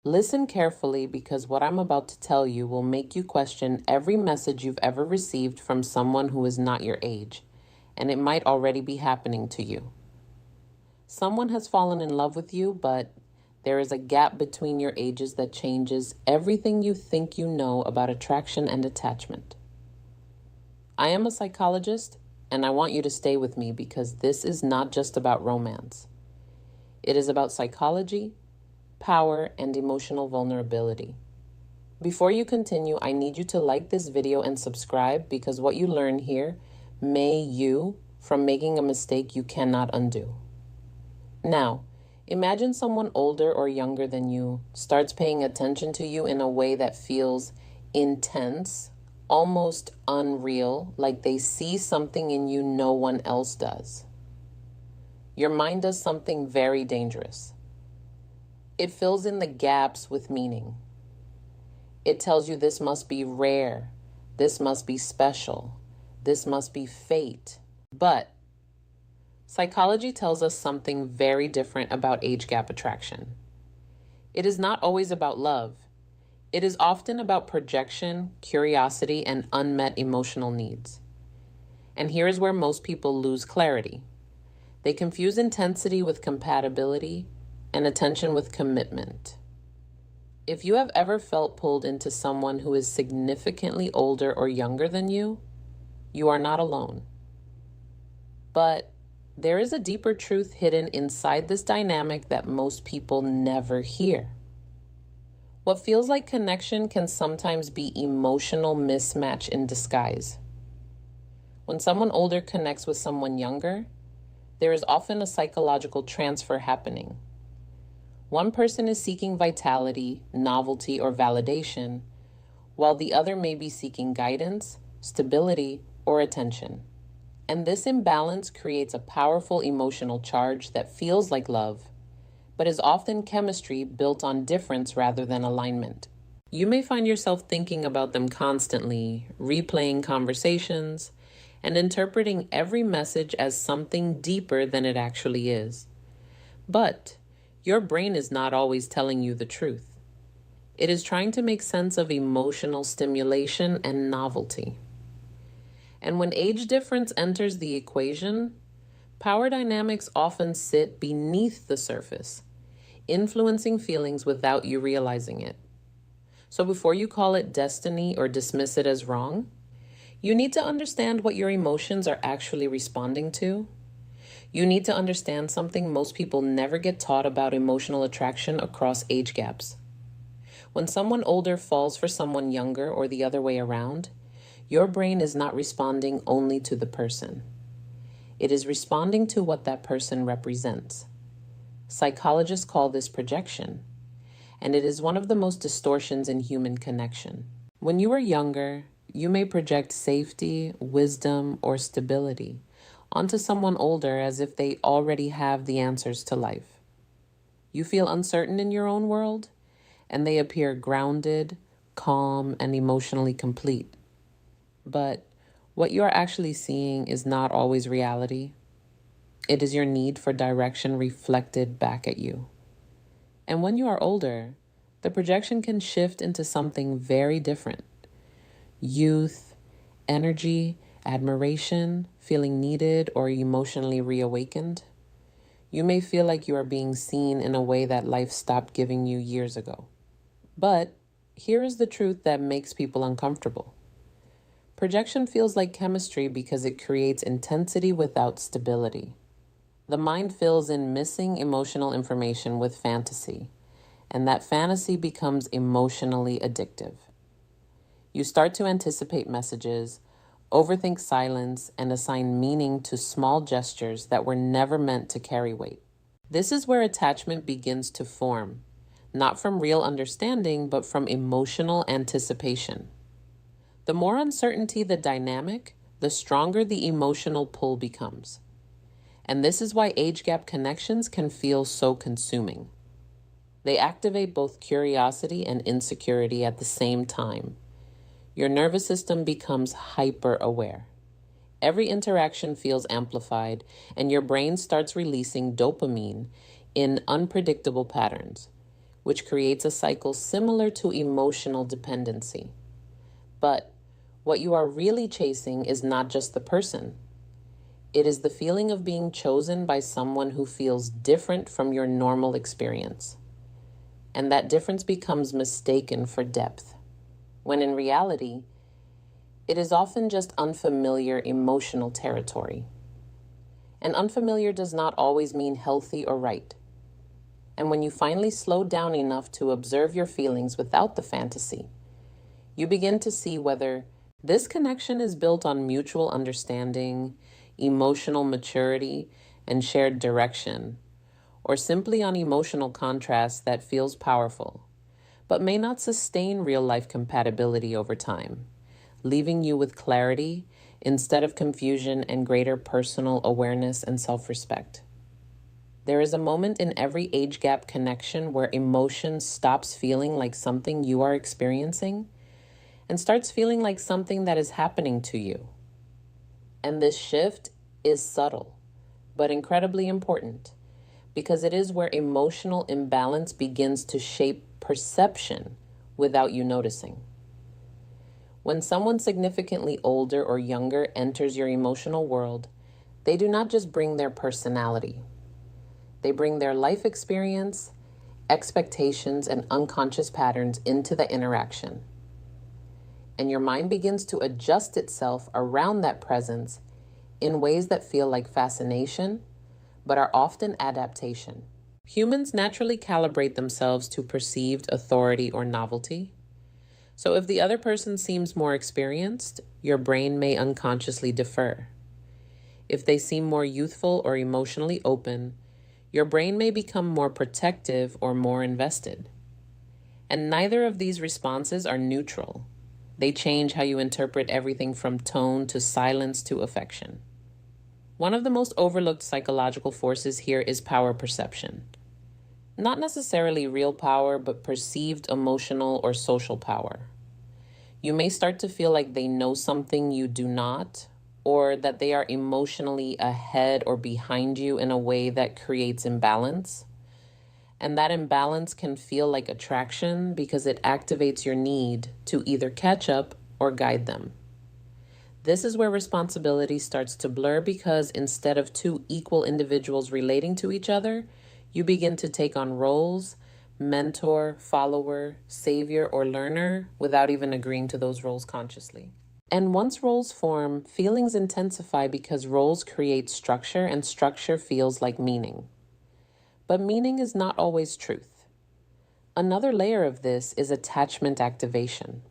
Listen carefully because what I'm about to tell you will make you question every message you've ever received from someone who is not your age, and it might already be happening to you. Someone has fallen in love with you, but there is a gap between your ages that changes everything you think you know about attraction and attachment. I am a psychologist, and I want you to stay with me because this is not just about romance. It is about psychology, power, and emotional vulnerability. Before you continue, I need you to like this video and subscribe because what you learn here may you from making a mistake you cannot undo. Now, imagine someone older or younger than you starts paying attention to you in a way that feels intense, almost unreal, like they see something in you no one else does. Your mind does something very dangerous. It fills in the gaps with meaning. It tells you this must be rare, this must be special, this must be fate. But psychology tells us something very different about age gap attraction. It is not always about love. It is often about projection, curiosity, and unmet emotional needs. And here is where most people lose clarity. They confuse intensity with compatibility and attention with commitment. If you have ever felt pulled into someone who is significantly older or younger than you, you are not alone. But there is a deeper truth hidden inside this dynamic that most people never hear. What feels like connection can sometimes be emotional mismatch in disguise. When someone older connects with someone younger, there is often a psychological transfer happening. One person is seeking vitality, novelty, or validation, while the other may be seeking guidance, stability, or attention. And this imbalance creates a powerful emotional charge that feels like love, but is often chemistry built on difference rather than alignment. You may find yourself thinking about them constantly, replaying conversations, and interpreting every message as something deeper than it actually is. But your brain is not always telling you the truth. It is trying to make sense of emotional stimulation and novelty. And when age difference enters the equation, power dynamics often sit beneath the surface, influencing feelings without you realizing it. So before you call it destiny or dismiss it as wrong, you need to understand what your emotions are actually responding to. You need to understand something most people never get taught about emotional attraction across age gaps. When someone older falls for someone younger or the other way around, your brain is not responding only to the person. It is responding to what that person represents. Psychologists call this projection, and it is one of the most distortions in human connection. When you are younger, you may project safety, wisdom, or stability onto someone older as if they already have the answers to life. You feel uncertain in your own world, and they appear grounded, calm, and emotionally complete. But what you are actually seeing is not always reality. It is your need for direction reflected back at you. And when you are older, the projection can shift into something very different. Youth, energy, admiration, feeling needed or emotionally reawakened. You may feel like you are being seen in a way that life stopped giving you years ago. But here is the truth that makes people uncomfortable. Projection feels like chemistry because it creates intensity without stability. The mind fills in missing emotional information with fantasy, and that fantasy becomes emotionally addictive. You start to anticipate messages, overthink silence, and assign meaning to small gestures that were never meant to carry weight. This is where attachment begins to form, not from real understanding, but from emotional anticipation. The more uncertainty the dynamic, the stronger the emotional pull becomes. And this is why age gap connections can feel so consuming. They activate both curiosity and insecurity at the same time. Your nervous system becomes hyper-aware. Every interaction feels amplified, and your brain starts releasing dopamine in unpredictable patterns, which creates a cycle similar to emotional dependency. But what you are really chasing is not just the person. It is the feeling of being chosen by someone who feels different from your normal experience. And that difference becomes mistaken for depth, when in reality, it is often just unfamiliar emotional territory. And unfamiliar does not always mean healthy or right. And when you finally slow down enough to observe your feelings without the fantasy, you begin to see whether this connection is built on mutual understanding, emotional maturity, and shared direction, or simply on emotional contrast that feels powerful, but may not sustain real-life compatibility over time, leaving you with clarity instead of confusion and greater personal awareness and self-respect. There is a moment in every age gap connection where emotion stops feeling like something you are experiencing and starts feeling like something that is happening to you. And this shift is subtle, but incredibly important, because it is where emotional imbalance begins to shape perception without you noticing. When someone significantly older or younger enters your emotional world, they do not just bring their personality. They bring their life experience, expectations, and unconscious patterns into the interaction. And your mind begins to adjust itself around that presence in ways that feel like fascination, but are often adaptation. Humans naturally calibrate themselves to perceived authority or novelty. So if the other person seems more experienced, your brain may unconsciously defer. If they seem more youthful or emotionally open, your brain may become more protective or more invested. And neither of these responses are neutral. They change how you interpret everything from tone to silence to affection. One of the most overlooked psychological forces here is power perception. Not necessarily real power, but perceived emotional or social power. You may start to feel like they know something you do not, or that they are emotionally ahead or behind you in a way that creates imbalance. And that imbalance can feel like attraction because it activates your need to either catch up or guide them. This is where responsibility starts to blur because instead of two equal individuals relating to each other, you begin to take on roles, mentor, follower, savior, or learner without even agreeing to those roles consciously. And once roles form, feelings intensify because roles create structure and structure feels like meaning. But meaning is not always truth. Another layer of this is attachment activation.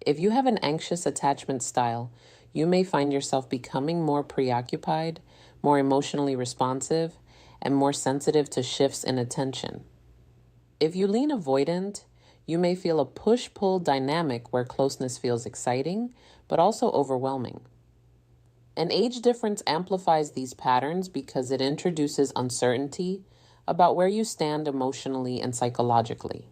If you have an anxious attachment style, you may find yourself becoming more preoccupied, more emotionally responsive, and more sensitive to shifts in attention. If you lean avoidant, you may feel a push-pull dynamic where closeness feels exciting, but also overwhelming. An age difference amplifies these patterns because it introduces uncertainty about where you stand emotionally and psychologically.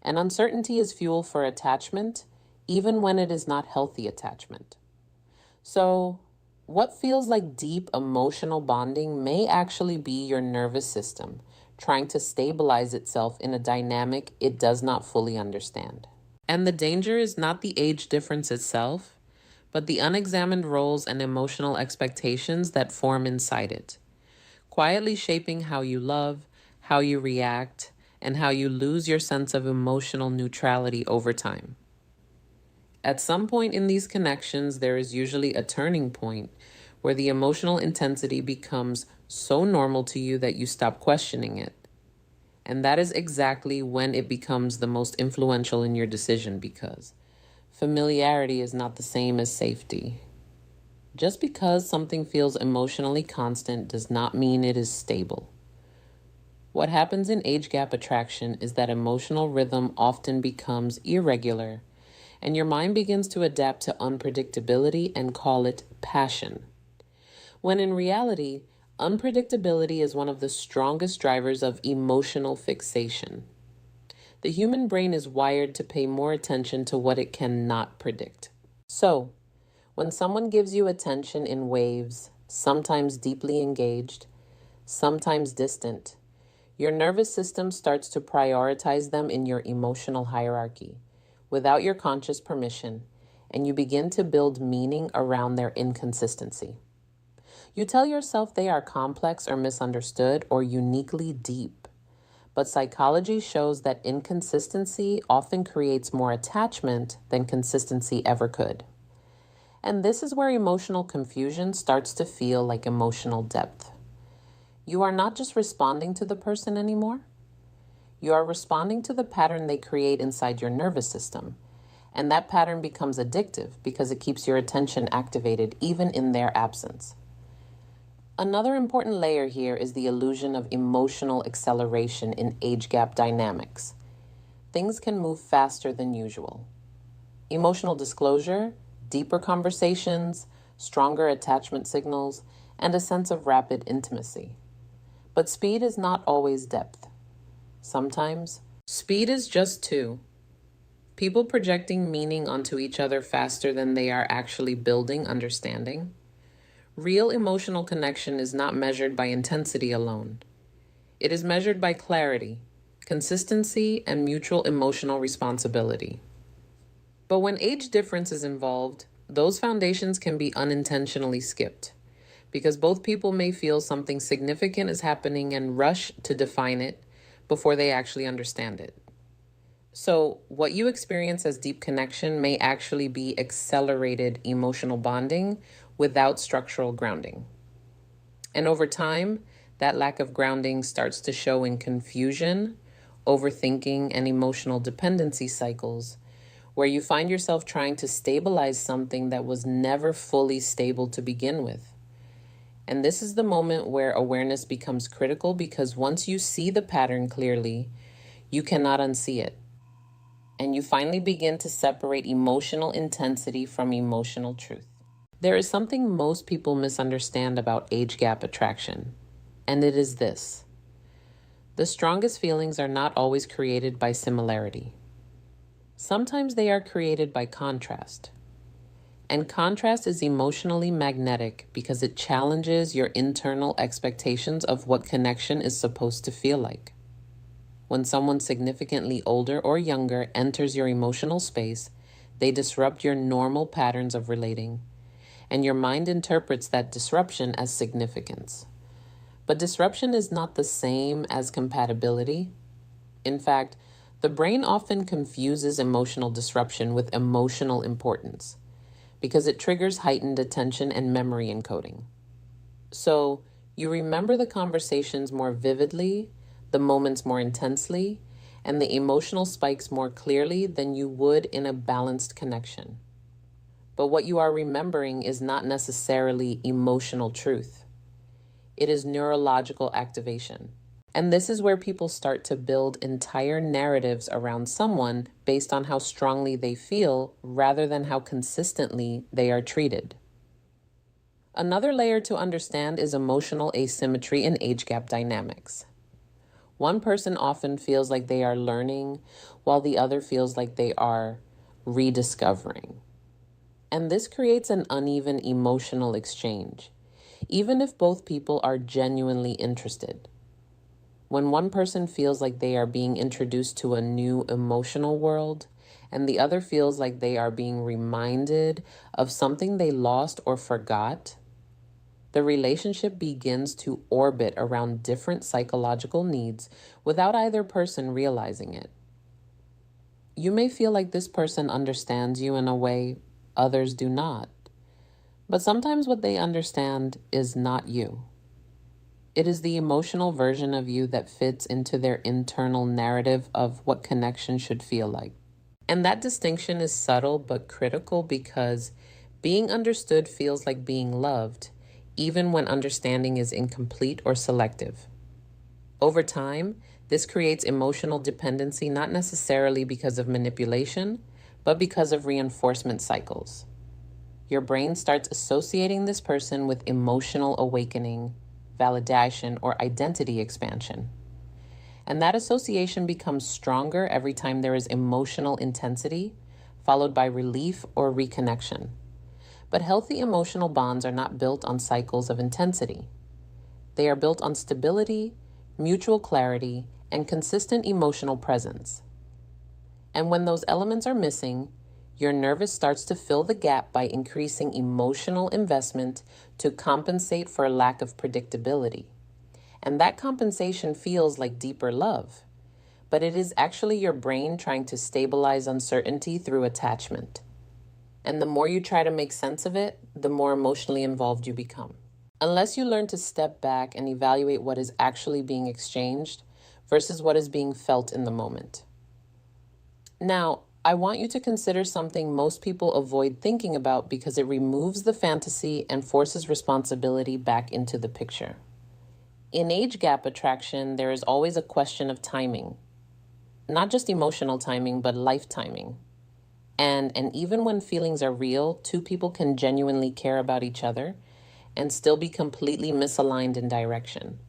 And uncertainty is fuel for attachment, even when it is not healthy attachment. So, what feels like deep emotional bonding may actually be your nervous system trying to stabilize itself in a dynamic it does not fully understand. And the danger is not the age difference itself, but the unexamined roles and emotional expectations that form inside it, quietly shaping how you love, how you react, and how you lose your sense of emotional neutrality over time. At some point in these connections, there is usually a turning point where the emotional intensity becomes so normal to you that you stop questioning it. And that is exactly when it becomes the most influential in your decision because familiarity is not the same as safety. Just because something feels emotionally constant does not mean it is stable. What happens in age gap attraction is that emotional rhythm often becomes irregular, and your mind begins to adapt to unpredictability and call it passion. When in reality, unpredictability is one of the strongest drivers of emotional fixation. The human brain is wired to pay more attention to what it cannot predict. So, when someone gives you attention in waves, sometimes deeply engaged, sometimes distant, Your nervous system starts to prioritize them in your emotional hierarchy without your conscious permission, and you begin to build meaning around their inconsistency. You tell yourself they are complex or misunderstood or uniquely deep. But psychology shows that inconsistency often creates more attachment than consistency ever could. And this is where emotional confusion starts to feel like emotional depth. You are not just responding to the person anymore. You are responding to the pattern they create inside your nervous system. And that pattern becomes addictive because it keeps your attention activated even in their absence. Another important layer here is the illusion of emotional acceleration in age gap dynamics. Things can move faster than usual. Emotional disclosure, deeper conversations, stronger attachment signals, and a sense of rapid intimacy. But speed is not always depth. Sometimes, speed is just two. People projecting meaning onto each other faster than they are actually building understanding. Real emotional connection is not measured by intensity alone. It is measured by clarity, consistency, and mutual emotional responsibility. But when age difference is involved, those foundations can be unintentionally skipped because both people may feel something significant is happening and rush to define it before they actually understand it. So, what you experience as deep connection may actually be accelerated emotional bonding without structural grounding. And over time, that lack of grounding starts to show in confusion, overthinking, and emotional dependency cycles, where you find yourself trying to stabilize something that was never fully stable to begin with. And this is the moment where awareness becomes critical because once you see the pattern clearly, you cannot unsee it. And you finally begin to separate emotional intensity from emotional truth. There is something most people misunderstand about age gap attraction, and it is this. The strongest feelings are not always created by similarity. Sometimes they are created by contrast. And contrast is emotionally magnetic because it challenges your internal expectations of what connection is supposed to feel like. When someone significantly older or younger enters your emotional space, they disrupt your normal patterns of relating, and your mind interprets that disruption as significance. But disruption is not the same as compatibility. In fact, the brain often confuses emotional disruption with emotional importance because it triggers heightened attention and memory encoding. So, you remember the conversations more vividly, the moments more intensely, and the emotional spikes more clearly than you would in a balanced connection. But what you are remembering is not necessarily emotional truth. It is neurological activation. And this is where people start to build entire narratives around someone based on how strongly they feel rather than how consistently they are treated. Another layer to understand is emotional asymmetry in age gap dynamics. One person often feels like they are learning, while the other feels like they are rediscovering. And this creates an uneven emotional exchange, even if both people are genuinely interested. When one person feels like they are being introduced to a new emotional world, and the other feels like they are being reminded of something they lost or forgot, the relationship begins to orbit around different psychological needs without either person realizing it. You may feel like this person understands you in a way others do not, but sometimes what they understand is not you. It is the emotional version of you that fits into their internal narrative of what connection should feel like. And that distinction is subtle but critical because being understood feels like being loved, even when understanding is incomplete or selective. Over time, this creates emotional dependency not necessarily because of manipulation, but because of reinforcement cycles. Your brain starts associating this person with emotional awakening, validation, or identity expansion. And that association becomes stronger every time there is emotional intensity, followed by relief or reconnection. But healthy emotional bonds are not built on cycles of intensity. They are built on stability, mutual clarity, and consistent emotional presence. And when those elements are missing, your nervous starts to fill the gap by increasing emotional investment to compensate for a lack of predictability. And that compensation feels like deeper love, but it is actually your brain trying to stabilize uncertainty through attachment. And the more you try to make sense of it, the more emotionally involved you become. Unless you learn to step back and evaluate what is actually being exchanged versus what is being felt in the moment. Now, I want you to consider something most people avoid thinking about because it removes the fantasy and forces responsibility back into the picture. In age gap attraction, there is always a question of timing. Not just emotional timing, but life timing. And even when feelings are real, two people can genuinely care about each other and still be completely misaligned in direction,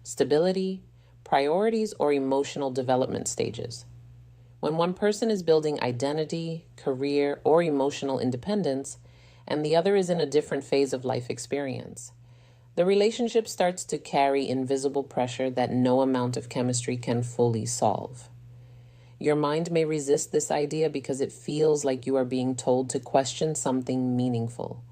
stability, priorities, or emotional development stages. When one person is building identity, career, or emotional independence, and the other is in a different phase of life experience, the relationship starts to carry invisible pressure that no amount of chemistry can fully solve. Your mind may resist this idea because it feels like you are being told to question something meaningful.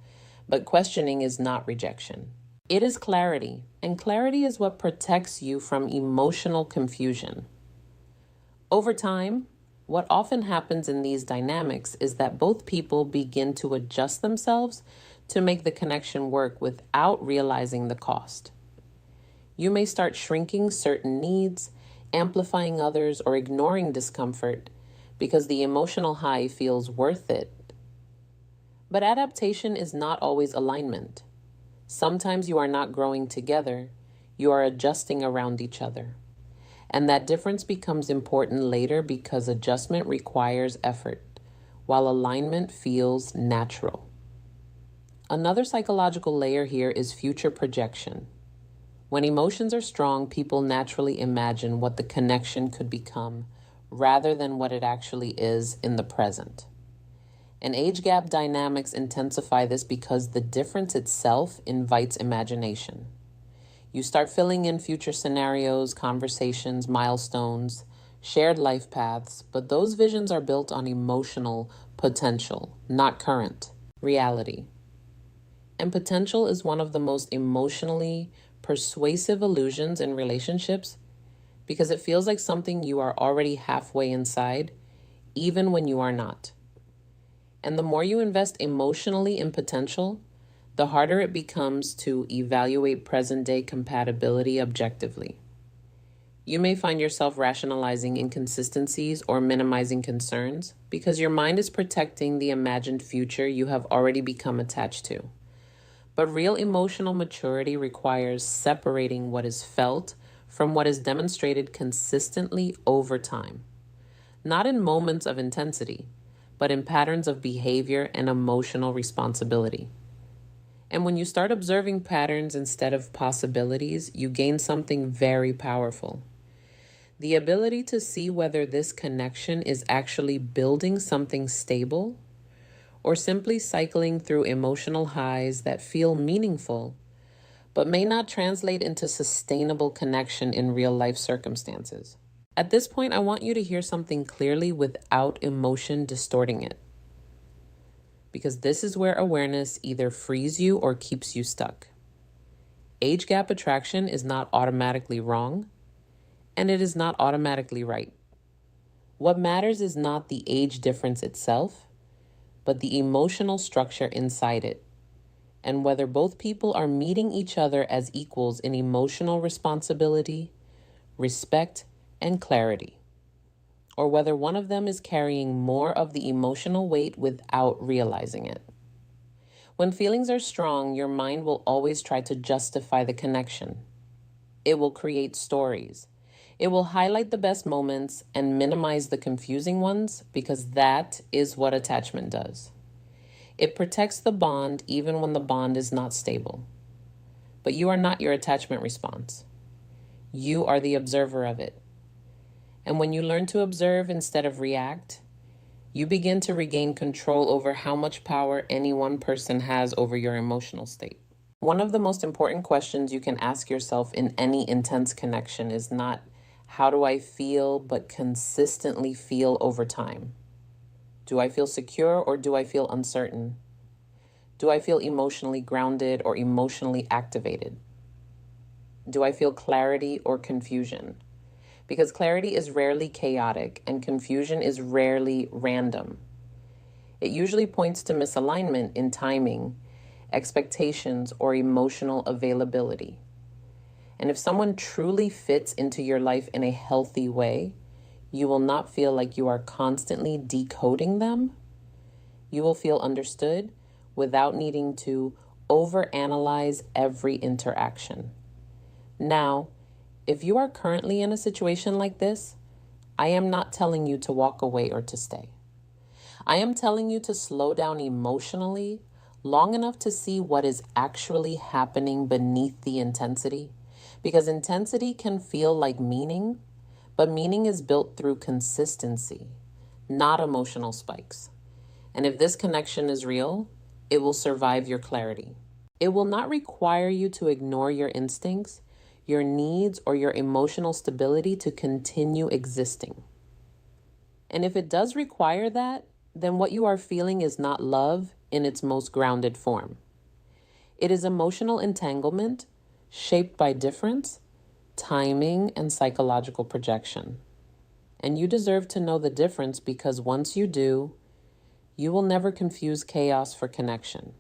But questioning is not rejection. It is clarity, and clarity is what protects you from emotional confusion. Over time, what often happens in these dynamics is that both people begin to adjust themselves to make the connection work without realizing the cost. You may start shrinking certain needs, amplifying others, or ignoring discomfort because the emotional high feels worth it. But adaptation is not always alignment. Sometimes you are not growing together, you are adjusting around each other. And that difference becomes important later because adjustment requires effort, while alignment feels natural. Another psychological layer here is future projection. When emotions are strong, people naturally imagine what the connection could become rather than what it actually is in the present. And age gap dynamics intensify this because the difference itself invites imagination. You start filling in future scenarios, conversations, milestones, shared life paths, but those visions are built on emotional potential, not current reality. And potential is one of the most emotionally persuasive illusions in relationships because it feels like something you are already halfway inside, even when you are not. And the more you invest emotionally in potential, the harder it becomes to evaluate present-day compatibility objectively. You may find yourself rationalizing inconsistencies or minimizing concerns because your mind is protecting the imagined future you have already become attached to. But real emotional maturity requires separating what is felt from what is demonstrated consistently over time. Not in moments of intensity, but in patterns of behavior and emotional responsibility. And when you start observing patterns instead of possibilities, you gain something very powerful. The ability to see whether this connection is actually building something stable or simply cycling through emotional highs that feel meaningful, but may not translate into sustainable connection in real life circumstances. At this point, I want you to hear something clearly without emotion distorting it. Because this is where awareness either frees you or keeps you stuck. Age gap attraction is not automatically wrong, and it is not automatically right. What matters is not the age difference itself, but the emotional structure inside it, and whether both people are meeting each other as equals in emotional responsibility, respect, and clarity, or whether one of them is carrying more of the emotional weight without realizing it. When feelings are strong, your mind will always try to justify the connection. It will create stories. It will highlight the best moments and minimize the confusing ones because that is what attachment does. It protects the bond even when the bond is not stable. But you are not your attachment response. You are the observer of it. And when you learn to observe instead of react, you begin to regain control over how much power any one person has over your emotional state. One of the most important questions you can ask yourself in any intense connection is not, how do I feel, but consistently feel over time. Do I feel secure or do I feel uncertain? Do I feel emotionally grounded or emotionally activated? Do I feel clarity or confusion? Because clarity is rarely chaotic and confusion is rarely random. It usually points to misalignment in timing, expectations, or emotional availability. And if someone truly fits into your life in a healthy way, you will not feel like you are constantly decoding them. You will feel understood without needing to overanalyze every interaction. Now, if you are currently in a situation like this, I am not telling you to walk away or to stay. I am telling you to slow down emotionally long enough to see what is actually happening beneath the intensity. Because intensity can feel like meaning, but meaning is built through consistency, not emotional spikes. And if this connection is real, it will survive your clarity. It will not require you to ignore your instincts, your needs, or your emotional stability to continue existing. And if it does require that, then what you are feeling is not love in its most grounded form. It is emotional entanglement shaped by difference, timing, and psychological projection. And you deserve to know the difference because once you do, you will never confuse chaos for connection.